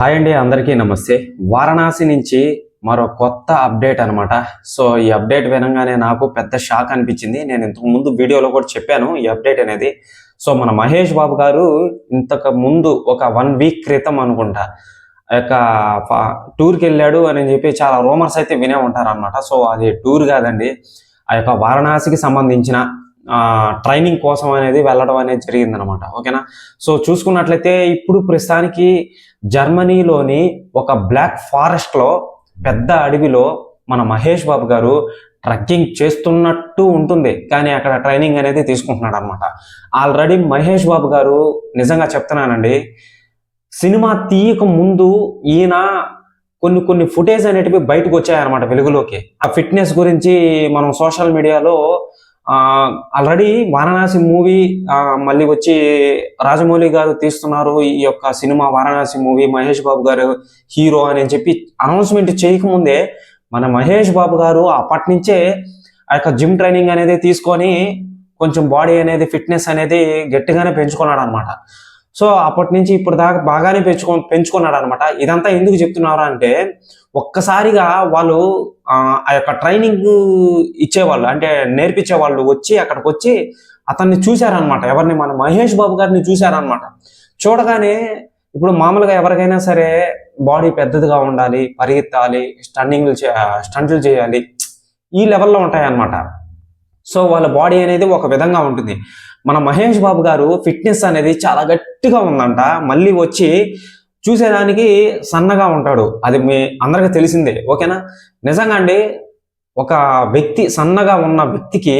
Hi అండి, అందరికీ నమస్తే. వారణాసి నుంచి మరో కొత్త అప్డేట్ అనమాట. సో ఈ అప్డేట్ వినంగానే నాకు పెద్ద షాక్ అనిపించింది. నేను ఇంతకు ముందు వీడియోలో కూడా చెప్పాను ఈ అప్డేట్ అనేది. సో మన మహేష్ బాబు గారు ఇంతకు ముందు ఒక 1 వీక్ క్రితం అనుకుంటా ఆ యొక్క టూర్కి వెళ్ళాడు అని చెప్పి చాలా రూమర్స్ అయితే వినే ఉంటారు అనమాట. సో అది టూర్ కాదండి, ఆ యొక్క వారణాసికి సంబంధించిన ట్రైనింగ్ కోసం అనేది వెళ్ళడం అనేది జరిగిందనమాట. ఓకేనా. సో చూసుకున్నట్లయితే ఇప్పుడు ప్రస్తుతానికి జర్మనీలోని ఒక బ్లాక్ ఫారెస్ట్ లో పెద్ద అడవిలో మన మహేష్ బాబు గారు ట్రెక్కింగ్ చేస్తున్నట్టు ఉంటుంది, కానీ అక్కడ ట్రైనింగ్ అనేది తీసుకుంటున్నాడు అనమాట. ఆల్రెడీ మహేష్ బాబు గారు నిజంగా చెప్తున్నానండి, సినిమా తీయక ముందు ఈయన కొన్ని ఫుటేజ్ అనేటివి బయటకు వచ్చాయన్నమాట వెలుగులోకి. ఆ ఫిట్నెస్ గురించి మనం సోషల్ మీడియాలో ఆల్రెడీ వారణాసి మూవీ మళ్ళీ వచ్చి రాజమౌళి గారు తీస్తున్నారు ఈ యొక్క సినిమా వారణాసి మూవీ, మహేష్ బాబు గారు హీరో అని చెప్పి అనౌన్స్మెంట్ చేయకముందే మన మహేష్ బాబు గారు అప్పటి నుంచే ఆ యొక్క జిమ్ ట్రైనింగ్ అనేది తీసుకొని కొంచెం బాడీ అనేది ఫిట్నెస్ అనేది గట్టిగానే పెంచుకున్నాడు అనమాట. సో అప్పటి నుంచి ఇప్పుడు దాకా బాగానే పెంచుకున్నాడు అనమాట. ఇదంతా ఎందుకు చెప్తున్నారు అంటే, ఒక్కసారిగా వాళ్ళు ఆ యొక్క ట్రైనింగ్ ఇచ్చేవాళ్ళు అంటే నేర్పించే వాళ్ళు వచ్చి అక్కడికి వచ్చి అతన్ని చూశారనమాట. ఎవరిని? మన మహేష్ బాబు గారిని చూశారనమాట. చూడగానే ఇప్పుడు మామూలుగా ఎవరికైనా సరే బాడీ పెద్దదిగా ఉండాలి, పరిగెత్తాలి, స్టంట్లు చేయాలి, ఈ లెవెల్లో ఉంటాయన్నమాట. సో వాళ్ళ బాడీ అనేది ఒక విధంగా ఉంటుంది. మన మహేష్ బాబు గారు ఫిట్నెస్ అనేది చాలా గట్టిగా ఉందంట. మళ్ళీ వచ్చి చూసేదానికి సన్నగా ఉంటాడు, అది మీ అందరికీ తెలిసిందే. ఓకేనా. నిజంగా అండి, ఒక వ్యక్తి సన్నగా ఉన్న వ్యక్తికి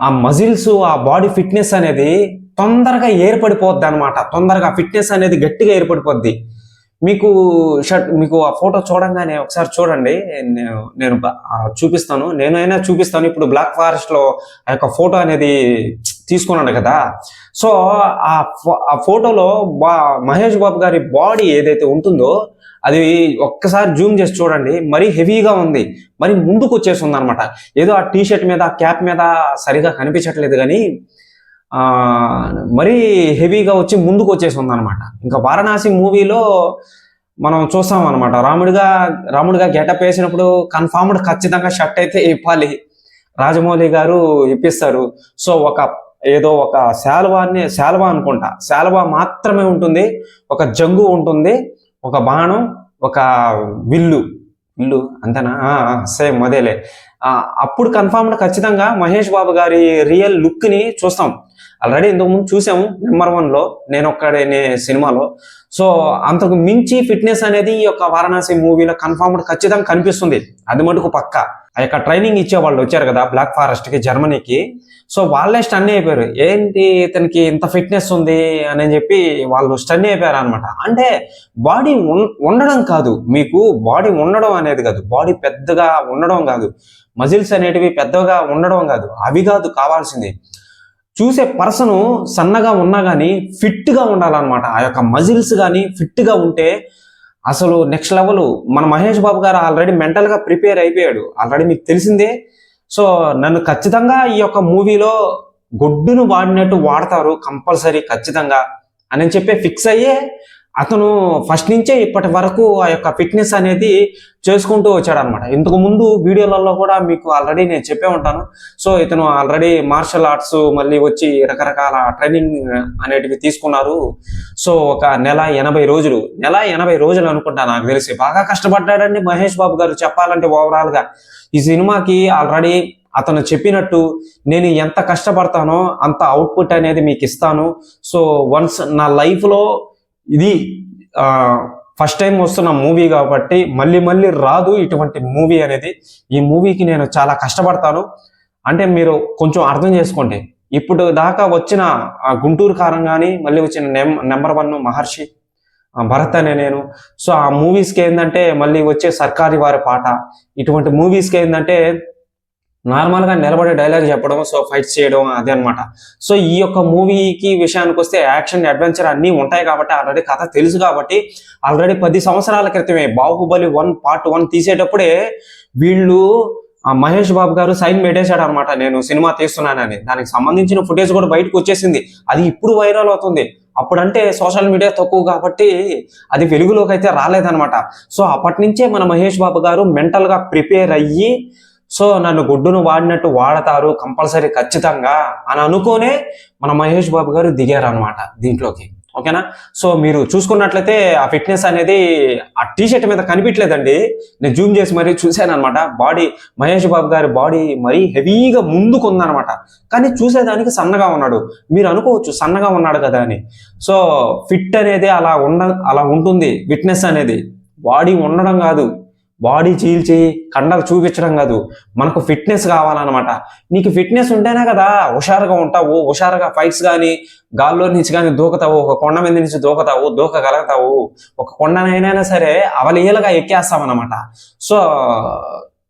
ఆ మజిల్స్, ఆ బాడీ ఫిట్నెస్ అనేది తొందరగా ఏర్పడిపోద్ది అనమాట. తొందరగా ఫిట్నెస్ అనేది గట్టిగా ఏర్పడిపోద్ది. మీకు ఆ ఫోటో చూడంగానే ఒకసారి చూడండి, నేను చూపిస్తాను, నేనైనా చూపిస్తాను. ఇప్పుడు బ్లాక్ ఫారెస్ట్ లో ఆ యొక్క ఫోటో అనేది తీసుకున్నాడు కదా. సో ఆ ఫోటోలో మహేష్ బాబు గారి బాడీ ఏదైతే ఉంటుందో అది ఒక్కసారి జూమ్ చేసి చూడండి, మరీ హెవీగా ఉంది, మరి ముందుకు వచ్చేస్తుంది అనమాట. ఏదో ఆ టీ షర్ట్ మీద, క్యాప్ మీద సరిగా కనిపించట్లేదు, కానీ మరీ హెవీగా వచ్చి ముందుకు వచ్చేసింది అనమాట. ఇంకా వారణాసి మూవీలో మనం చూస్తాం అనమాట, రాముడిగా గెటప్ వేసినప్పుడు కన్ఫామ్డ్ ఖచ్చితంగా షర్ట్ అయితే ఇప్పాలి, రాజమౌళి గారు ఇప్పిస్తారు. సో ఏదో ఒక శాల్వా అనుకుంటా, శాల్వా మాత్రమే ఉంటుంది, ఒక జంగు ఉంటుంది, ఒక బాణం, ఒక విల్లు అంతేనా? సేమ్ అదేలే. అప్పుడు కన్ఫామ్డ్ ఖచ్చితంగా మహేష్ బాబు గారి రియల్ లుక్ ని చూస్తాం. ఆల్రెడీ ఇంతకుముందు చూసాము నెంబర్ 1 నేను ఒక్కడే సినిమాలో. సో అంతకు మించి ఫిట్నెస్ అనేది ఈ యొక్క వారణాసి మూవీలో కన్ఫామ్డ్ ఖచ్చితంగా కనిపిస్తుంది, అది మటుకు పక్క. ఆ యొక్క ట్రైనింగ్ ఇచ్చే వాళ్ళు వచ్చారు కదా బ్లాక్ ఫారెస్ట్ కి, జర్మనీకి. సో వాళ్ళే స్టన్ అయిపోయారు, ఏంటి ఇతనికి ఇంత ఫిట్నెస్ ఉంది అని చెప్పి వాళ్ళు స్టన్ అయిపోయారు అనమాట. అంటే బాడీ ఉండడం కాదు, మీకు బాడీ ఉండడం అనేది కాదు, బాడీ పెద్దగా ఉండడం కాదు, మజిల్స్ అనేటివి పెద్దగా ఉండడం కాదు, అవి కాదు కావాల్సింది. చూసే పర్సన్ సన్నగా ఉన్నా కానీ ఫిట్గా ఉండాలన్నమాట. ఆ యొక్క మజిల్స్ కానీ ఫిట్గా ఉంటే అసలు నెక్స్ట్ లెవెల్. మన మహేష్ బాబు గారు ఆల్రెడీ మెంటల్గా ప్రిపేర్ అయిపోయాడు, ఆల్రెడీ మీకు తెలిసిందే. సో నన్ను ఖచ్చితంగా ఈ యొక్క మూవీలో గొడ్డును వాడినట్టు వాడతారు కంపల్సరీ ఖచ్చితంగా అని చెప్పి ఫిక్స్ అయ్యే అతను ఫస్ట్ నుంచే ఇప్పటి వరకు ఆ యొక్క ఫిట్నెస్ అనేది చేసుకుంటూ వచ్చాడు అనమాట. ఇంతకు ముందు వీడియోలలో కూడా మీకు ఆల్రెడీ నేను చెప్పే ఉంటాను. సో ఇతను ఆల్రెడీ మార్షల్ ఆర్ట్స్ మళ్ళీ వచ్చి రకరకాల ట్రైనింగ్ అనేటివి తీసుకున్నారు. సో ఒక నెల 80 రోజులు అనుకుంటా, నాకు తెలిసి బాగా కష్టపడ్డాడండి మహేష్ బాబు గారు. చెప్పాలంటే ఓవరాల్ గా ఈ సినిమాకి ఆల్రెడీ అతను చెప్పినట్టు నేను ఎంత కష్టపడతానో అంత అవుట్పుట్ అనేది మీకు ఇస్తాను. సో వన్స్ నా లైఫ్ లో ఇది ఫస్ట్ టైం వస్తున్న మూవీ కాబట్టి మళ్ళీ రాదు ఇటువంటి మూవీ అనేది. ఈ మూవీకి నేను చాలా కష్టపడతాను అంటే మీరు కొంచెం అర్థం చేసుకోండి. ఇప్పుడు దాకా వచ్చిన గుంటూరు కారం కానీ, మళ్ళీ వచ్చిన నెంబర్ 1 మహర్షి, భరత్ అనే నేను, సో ఆ మూవీస్కి ఏంటంటే మళ్ళీ వచ్చే సర్కారీ వారి పాట, ఇటువంటి మూవీస్కి ఏంటంటే నార్మల్గా నిలబడే డైలాగ్ చెప్పడం, సో ఫైట్స్ చేయడం, అదే అనమాట. సో ఈ యొక్క మూవీకి విషయానికి వస్తే యాక్షన్, అడ్వెంచర్ అన్నీ ఉంటాయి కాబట్టి ఆల్రెడీ కథ తెలుసు కాబట్టి ఆల్రెడీ 10 సంవత్సరాల క్రితమే బాహుబలి 1 పార్ట్ 1 తీసేటప్పుడే వీళ్ళు మహేష్ బాబు గారు సైన్ పెట్టేశాడు అనమాట, నేను సినిమా తీస్తున్నానని. దానికి సంబంధించిన ఫుటేజ్ కూడా బయటకు వచ్చేసింది, అది ఇప్పుడు వైరల్ అవుతుంది. అప్పుడంటే సోషల్ మీడియా తక్కువ కాబట్టి అది వెలుగులోకి అయితే రాలేదనమాట. సో అప్పటి నుంచే మన మహేష్ బాబు గారు మెంటల్గా ప్రిపేర్ అయ్యి సో నన్ను గుడ్డును వాడినట్టు వాడతారు కంపల్సరీ ఖచ్చితంగా అని అనుకోనే మన మహేష్ బాబు గారు దిగారు అనమాట దీంట్లోకి. ఓకేనా. సో మీరు చూసుకున్నట్లయితే ఆ ఫిట్నెస్ అనేది ఆ టీషర్ట్ మీద కనిపించలేదండి, నేను జూమ్ చేసి మరీ చూశాను అనమాట. బాడీ మహేష్ బాబు గారి బాడీ మరీ హెవీగా ముందుకు ఉందనమాట, కానీ చూసేదానికి సన్నగా ఉన్నాడు. మీరు అనుకోవచ్చు సన్నగా ఉన్నాడు కదా అని. సో ఫిట్ అనేది అలా ఉంటుంది. ఫిట్నెస్ అనేది బాడీ ఉండడం కాదు, బాడీ చీల్చి కండకు చూపించడం కాదు, మనకు ఫిట్నెస్ కావాలన్నమాట. నీకు ఫిట్నెస్ ఉంటేనే కదా హుషారుగా ఉంటావు, హుషారుగా ఫైట్స్ కానీ గాల్లో నుంచి కానీ దూకుతావు, ఒక కొండ మీద నుంచి దూకగలుగుతావు, ఒక కొండనైనా సరే అవలీలగా ఎక్కేస్తామన్నమాట. సో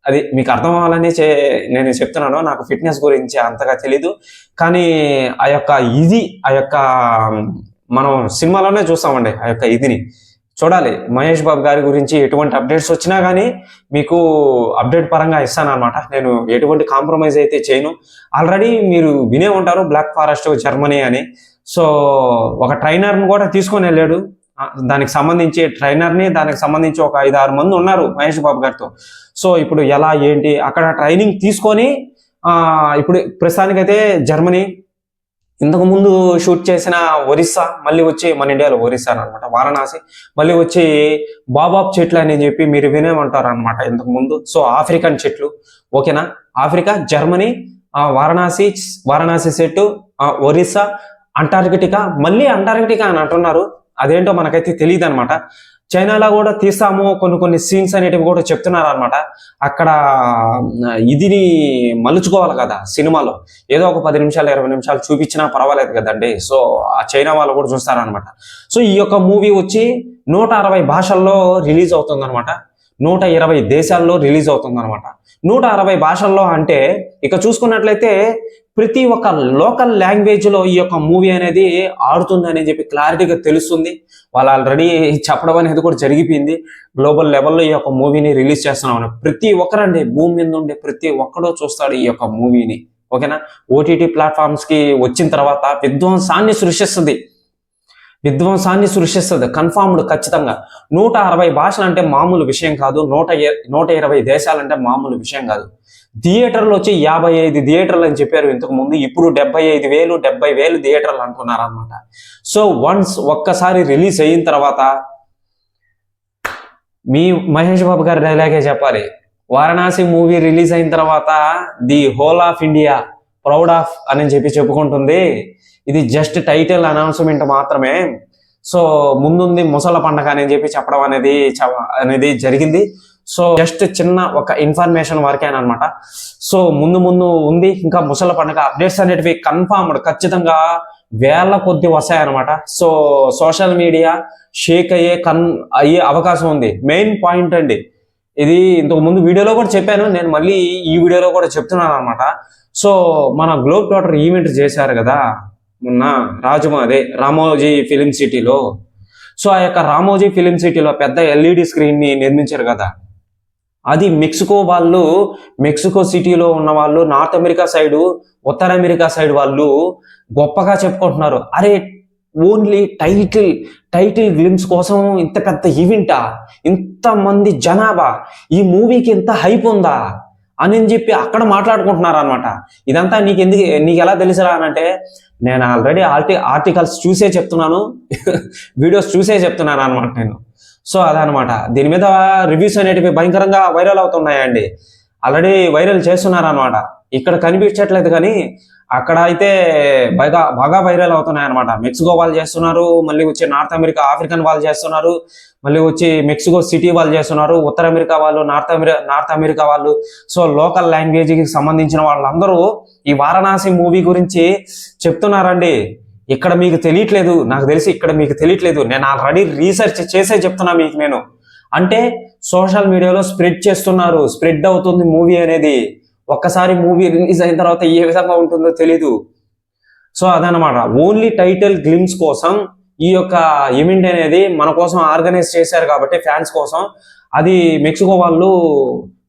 అది మీకు అర్థం అవ్వాలని నేను చెప్తున్నాను. నాకు ఫిట్నెస్ గురించి అంతగా తెలీదు, కానీ ఆ యొక్క మనం సినిమాలోనే చూస్తామండి ఆ యొక్క ఇదిని. చూడాలి మహేష్ బాబు గారి గురించి ఎటువంటి అప్డేట్స్ వచ్చినా కానీ మీకు అప్డేట్ పరంగా ఇస్తాను అనమాట. నేను ఎటువంటి కాంప్రమైజ్ అయితే చేయను. ఆల్రెడీ మీరు వినే ఉంటారు బ్లాక్ ఫారెస్ట్ జర్మనీ అని. సో ఒక ట్రైనర్ని కూడా తీసుకొని వెళ్ళాడు, దానికి సంబంధించి దానికి సంబంధించి ఒక 5-6 మంది ఉన్నారు మహేష్ బాబు గారితో. సో ఇప్పుడు ఎలా ఏంటి అక్కడ ట్రైనింగ్ తీసుకొని ఇప్పుడు ప్రస్తుతానికైతే జర్మనీ, ఇంతకు ముందు షూట్ చేసిన ఒరిస్సా, మళ్ళీ వచ్చి మన ఇండియాలో ఒరిస్సా అనమాట వారణాసి, మళ్ళీ వచ్చి బాబాబ్ చెట్లు అని చెప్పి మీరు వినేమంటారు అనమాట ఇంతకు ముందు. సో ఆఫ్రికన్ చెట్లు. ఓకేనా. Africa, Germany, Varanasi set, Orissa, Antarctica, మళ్ళీ అంటార్కిటికా అని అంటున్నారు. అదేంటో మనకైతే తెలియదు అనమాట. చైనాలో కూడా తీస్తాము కొన్ని సీన్స్ అనేటివి కూడా చెప్తున్నారు అనమాట. అక్కడ ఇదిని మలుచుకోవాలి కదా సినిమాలో, ఏదో ఒక 10 నిమిషాలు 20 నిమిషాలు చూపించినా పర్వాలేదు కదండి. సో ఆ చైనా వాళ్ళు కూడా చూస్తారనమాట. సో ఈ యొక్క మూవీ వచ్చి 160 భాషల్లో రిలీజ్ అవుతుంది అనమాట, 120 దేశాల్లో రిలీజ్ అవుతుంది అనమాట. 160 భాషల్లో అంటే ఇక చూసుకున్నట్లయితే ప్రతి ఒక్క లోకల్ లాంగ్వేజ్ లో ఈ యొక్క మూవీ అనేది ఆడుతుంది అని చెప్పి క్లారిటీగా తెలుస్తుంది. వాళ్ళు ఆల్రెడీ చెప్పడం అనేది కూడా జరిగిపోయింది. గ్లోబల్ లెవెల్లో ఈ యొక్క మూవీని రిలీజ్ చేస్తున్నాం. ప్రతి ఒక్కరండి భూమి మీద ఉండే ప్రతి ఒక్కడో చూస్తాడు ఈ యొక్క మూవీని. ఓకేనా. ఓటీటీ ప్లాట్ఫామ్స్ కి వచ్చిన తర్వాత విధ్వంసాన్ని సృష్టిస్తుంది కన్ఫర్మ్డ్ ఖచ్చితంగా. 160 భాషలు అంటే మామూలు విషయం కాదు, 120 దేశాలంటే మామూలు విషయం కాదు. థియేటర్లు వచ్చి 55 థియేటర్లు అని చెప్పారు ఇంతకు ముందు, ఇప్పుడు 75,000 థియేటర్లు అంటున్నారు అనమాట. సో ఒక్కసారి రిలీజ్ అయిన తర్వాత మీ మహేష్ బాబు గారి డైలాగే చెప్పాలి. వారణాసి మూవీ రిలీజ్ అయిన తర్వాత the whole of India proud of అని చెప్పి చెప్పుకుంటుంది. ఇది జస్ట్ టైటిల్ అనౌన్స్మెంట్ మాత్రమే. సో ముందుంది ముసల పండగ అని చెప్పి చెప్పడం అనేది జరిగింది. సో జస్ట్ చిన్న ఒక ఇన్ఫర్మేషన్ వరకేనమాట. సో ముందు ఉంది ఇంకా ముసల పండుగ అప్డేట్స్ అనేటివి కన్ఫర్మ్డ్ ఖచ్చితంగా వేల కొద్ది వస్తాయన్నమాట. సో సోషల్ మీడియా షేక్ అయ్యే అవకాశం ఉంది. మెయిన్ పాయింట్ అండి ఇది, ఇంతకు ముందు వీడియోలో కూడా చెప్పాను, నేను మళ్ళీ ఈ వీడియోలో కూడా చెప్తున్నాను అనమాట. సో మన గ్లోబ్ ట్రావెలర్ ఈవెంట్ చేశారు కదా మొన్న రామోజీ ఫిలిం సిటీలో. సో ఆ యొక్క రామోజీ ఫిలిం సిటీలో పెద్ద LED స్క్రీన్ ని నిర్మించారు కదా, అది మెక్సికో సిటీలో ఉన్న వాళ్ళు, నార్త్ అమెరికా సైడు, ఉత్తర అమెరికా సైడ్ వాళ్ళు గొప్పగా చెప్పుకుంటున్నారు. అరే ఓన్లీ టైటిల్ గ్లిమ్స్ కోసం ఇంత పెద్ద ఈవెంటా, ఇంతమంది జనాభా, ఈ మూవీకి ఇంత హైప్ ఉందా అని చెప్పి అక్కడ మాట్లాడుకుంటున్నారు అనమాట. ఇదంతా నీకు ఎలా తెలుసురా అనంటే, నేను ఆల్రెడీ ఆర్టికల్స్ చూసే చెప్తున్నాను, వీడియోస్ చూసే చెప్తున్నాను అనమాట నేను. సో అదనమాట. దీని మీద రివ్యూస్ అనేటివి భయంకరంగా వైరల్ అవుతున్నాయండి, ఆల్రెడీ వైరల్ చేస్తున్నారు అనమాట. ఇక్కడ కనిపించట్లేదు కానీ అక్కడ అయితే బాగా వైరల్ అవుతున్నాయి అనమాట. మెక్సికో వాళ్ళు చేస్తున్నారు, మళ్ళీ వచ్చి నార్త్ అమెరికా ఆఫ్రికన్ వాళ్ళు చేస్తున్నారు, మళ్ళీ వచ్చి మెక్సికో సిటీ వాళ్ళు చేస్తున్నారు, ఉత్తర అమెరికా వాళ్ళు, నార్త్ అమెరికా వాళ్ళు. సో లోకల్ లాంగ్వేజ్కి సంబంధించిన వాళ్ళందరూ ఈ వారణాసి మూవీ గురించి చెప్తున్నారండి. ఇక్కడ మీకు తెలియట్లేదు, నాకు తెలిసి ఇక్కడ మీకు తెలియట్లేదు. నేను ఆల్రెడీ రీసెర్చ్ చేసే చెప్తున్నా మీకు నేను. అంటే సోషల్ మీడియాలో స్ప్రెడ్ అవుతుంది మూవీ అనేది. ఒక్కసారి మూవీ రిలీజ్ అయిన తర్వాత ఏ విధంగా ఉంటుందో తెలీదు. సో అదనమాట. ఓన్లీ టైటిల్ గ్లిమ్స్ కోసం ఈ యొక్క ఈవెంట్ అనేది మన కోసం ఆర్గనైజ్ చేశారు కాబట్టి ఫ్యాన్స్ కోసం. అది మెక్సికో వాళ్ళు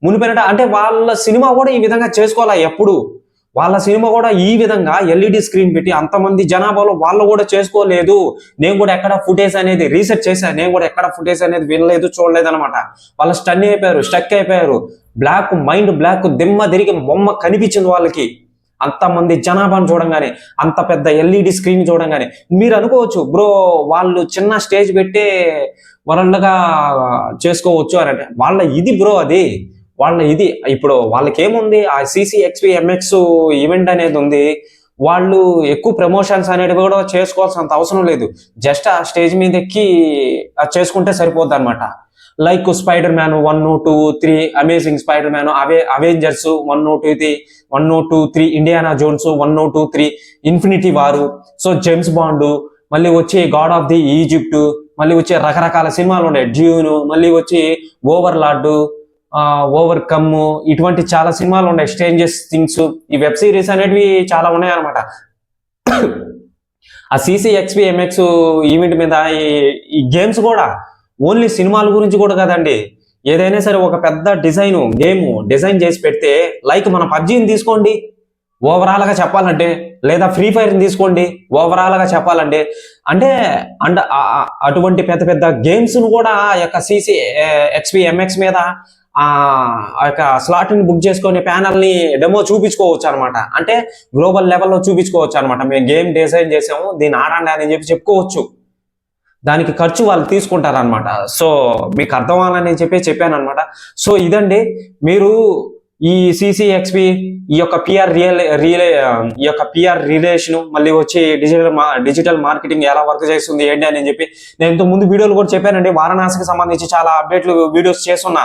మునిపెనట అంటే వాళ్ళ సినిమా కూడా ఈ విధంగా చేసుకోవాలా. ఎప్పుడు వాళ్ళ సినిమా కూడా ఈ విధంగా ఎల్ఈడి స్క్రీన్ పెట్టి అంతమంది జనాభాలో వాళ్ళు కూడా చేసుకోలేదు. నేను కూడా ఎక్కడ ఫుటేజ్ అనేది రీసెర్చ్ చేశాను, నేను కూడా ఎక్కడ ఫుటేజ్ అనేది వినలేదు, చూడలేదు అనమాట. వాళ్ళు స్టక్ అయిపోయారు. మైండ్ బ్లాక్ దిమ్మ తిరిగి బొమ్మ కనిపించింది వాళ్ళకి. అంతమంది జనాభాను చూడంగానే, అంత పెద్ద ఎల్ఈడి స్క్రీన్ చూడంగానే మీరు అనుకోవచ్చు, బ్రో వాళ్ళు చిన్న స్టేజ్ పెట్టే వరల్డ్గా చేసుకోవచ్చు అని అంటే, వాళ్ళ ఇది బ్రో అది వాళ్ళ ఇది. ఇప్పుడు వాళ్ళకి ఏముంది, ఆ CCXP-MX ఈవెంట్ అనేది ఉంది, వాళ్ళు ఎక్కువ ప్రమోషన్స్ అనేవి కూడా చేసుకోవాల్సినంత అవసరం లేదు. జస్ట్ ఆ స్టేజ్ మీద ఎక్కి చేసుకుంటే సరిపోద్ది అనమాట. Like Spider Man 1, 2, 3, amazing Spider Man, Avengers 1, 2, 3, Indiana Jones 1, 2, 3, Infinity War, so James Bond, మళ్ళీ వచ్చి గాడ్ ఆఫ్ ది ఈజిప్ట్, మళ్ళీ వచ్చి రకరకాల సినిమాలు ఉన్నాయి, డ్యూన్, మళ్ళీ వచ్చి ఓవర్లార్డ్, ఓవర్కమ్, ఇటువంటి చాలా సినిమాలు ఉన్నాయి, స్ట్రేంజెస్ థింగ్స్. ఈ వెబ్ సిరీస్ అనేటివి చాలా ఉన్నాయి అనమాట. ఆ CCXP-MX ఈవెంట్ మీద ఈ గేమ్స్ కూడా ఓన్లీ సినిమాల గురించి కూడా కదండి, ఏదైనా సరే ఒక పెద్ద గేమ్ డిజైన్ చేసి పెడితే, లైక్ మన PUBGని తీసుకోండి ఓవరాల్ గా చెప్పాలంటే, లేదా ఫ్రీ ఫైర్ తీసుకోండి ఓవరాల్ గా చెప్పాలంటే, అంటే అటువంటి పెద్ద పెద్ద గేమ్స్ ను కూడా ఆ యొక్క CCXP-MX మీద ఆ యొక్క స్లాట్ ని బుక్ చేసుకొని ప్యానల్ ని డెమో చూపించుకోవచ్చు అనమాట. అంటే గ్లోబల్ లెవెల్లో చూపించుకోవచ్చు అనమాట. మేము గేమ్ డిజైన్ చేసాము, దీన్ని ఆడండి అని చెప్పుకోవచ్చు. దానికి ఖర్చు వాళ్ళు తీసుకుంటారనమాట. సో మీకు అర్థం అవ్వాలని చెప్పాను అనమాట. సో ఇదండి, మీరు ఈ CCXP ఈ యొక్క పిఆర్ రిలేషన్, మళ్ళీ వచ్చి డిజిటల్ మార్కెటింగ్ ఎలా వర్క్ చేస్తుంది ఏంటి అని చెప్పి నేను ఇంతకు ముందు వీడియోలు కూడా చెప్పానండి. వారణాసికి సంబంధించి చాలా అప్డేట్లు వీడియోస్ చేస్తున్నా,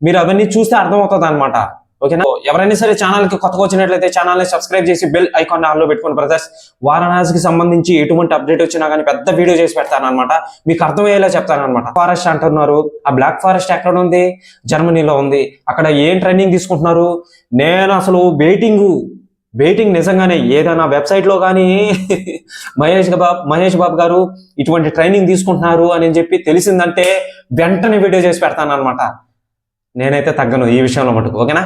మీరు అవన్నీ చూస్తే అర్థమవుతుంది అనమాట. ఓకేనా? ఎవరైనా సరే ఛానల్ కి కొత్తగా వచ్చినట్లయితే ఛానల్ ని సబ్స్క్రైబ్ చేసి బెల్ ఐకాన్ ఆన్లో పెట్టుకోండి బ్రదర్స్. వారణాసికి సంబంధించి ఎటువంటి అప్డేట్ వచ్చినా కానీ పెద్ద వీడియో చేసి పెడతాను అనమాట, మీకు అర్థమయ్యేలా చెప్తాను అనమాట. ఫారెస్ట్ అంటున్నారు, ఆ బ్లాక్ ఫారెస్ట్ ఎక్కడ ఉంది? జర్మనీలో ఉంది. అక్కడ ఏం ట్రైనింగ్ తీసుకుంటున్నారు? నేను అసలు వెయిటింగ్ నిజంగానే ఏదైనా వెబ్సైట్ లో కానీ మహేష్ బాబు గారు ఇటువంటి ట్రైనింగ్ తీసుకుంటున్నారు అని చెప్పి తెలిసిందంటే వెంటనే వీడియో చేసి పెడతాను అనమాట. నేనైతే తగ్గను ఈ విషయంలో మటుకు. ఓకేనా?